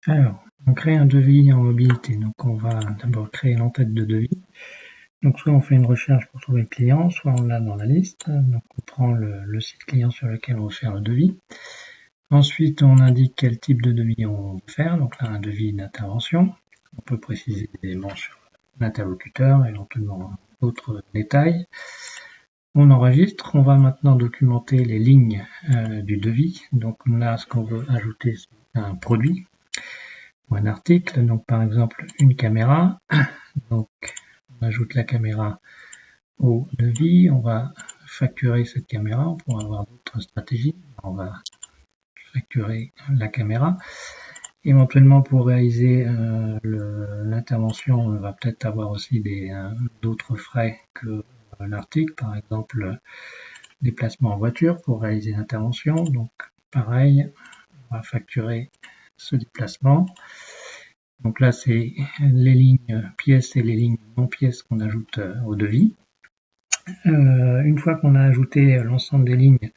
Alors, on crée un devis en mobilité. Donc, on va d'abord créer l'entête de devis. Donc, soit on fait une recherche pour trouver le client, soit on l'a dans la liste. Donc, on prend le site client sur lequel on veut faire le devis. Ensuite, on indique quel type de devis on veut faire. Donc là, un devis d'intervention. On peut préciser des éléments sur l'interlocuteur, éventuellement d'autres détails. On enregistre. On va maintenant documenter les lignes du devis. Donc là, ce qu'on veut ajouter, c'est un produit ou un article. Donc par exemple, une caméra. Donc on ajoute la caméra au devis. On va facturer cette caméra. On pourra avoir d'autres stratégies. On va facturer la caméra. Éventuellement, pour réaliser l'intervention, on va peut-être avoir aussi d'autres frais que l'article, par exemple déplacement en voiture pour réaliser l'intervention. Donc pareil, on va facturer ce déplacement. Donc là, c'est les lignes pièces et les lignes non pièces qu'on ajoute au devis. Une fois qu'on a ajouté l'ensemble des lignes,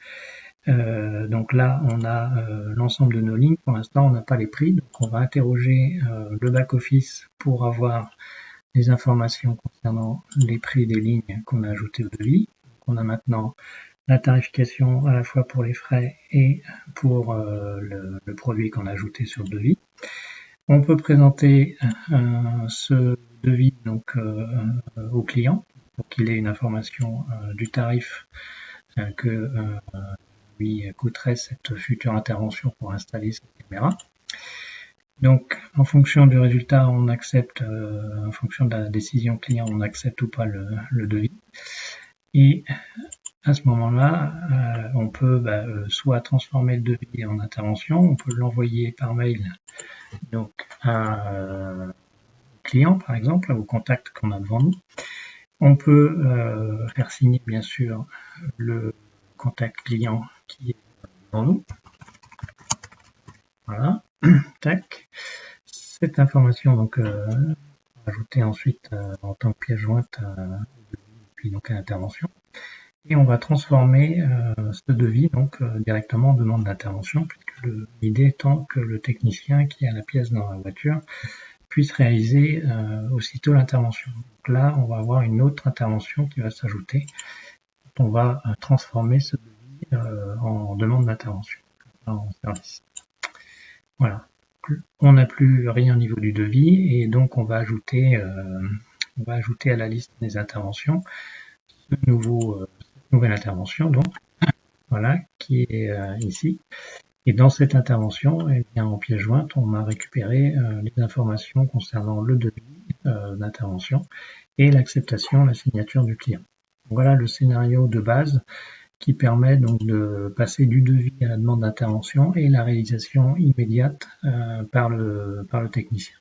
donc là, on a l'ensemble de nos lignes. Pour l'instant, on n'a pas les prix. Donc, on va interroger le back-office pour avoir les informations concernant les prix des lignes qu'on a ajoutées au devis. Donc, on a maintenant la tarification à la fois pour les frais et pour le produit qu'on a ajouté sur le devis. On peut présenter ce devis donc au client pour qu'il ait une information du tarif que lui coûterait cette future intervention pour installer cette caméra. Donc, en fonction du résultat, on accepte, en fonction de la décision client, on accepte ou pas le devis. Et à ce moment-là, on peut soit transformer le devis en intervention, on peut l'envoyer par mail donc à client, par exemple, au contact qu'on a devant nous. On peut faire signer, bien sûr, le contact client qui est devant nous. Voilà, tac. Cette information, donc, ajoutée ensuite en tant que pièce jointe, puis donc à l'intervention. Et on va transformer ce devis donc directement en demande d'intervention, puisque l'idée étant que le technicien qui a la pièce dans la voiture puisse réaliser aussitôt l'intervention. Donc là, on va avoir une autre intervention qui va s'ajouter. On va transformer ce devis en demande d'intervention, en service. Voilà. On n'a plus rien au niveau du devis et donc on va ajouter à la liste des interventions cette nouvelle intervention, donc voilà, qui est ici. Et dans cette intervention, eh bien, en pièce jointe, on a récupéré les informations concernant le devis d'intervention et l'acceptation, la signature du client. Voilà le scénario de base qui permet donc de passer du devis à la demande d'intervention et la réalisation immédiate par le technicien.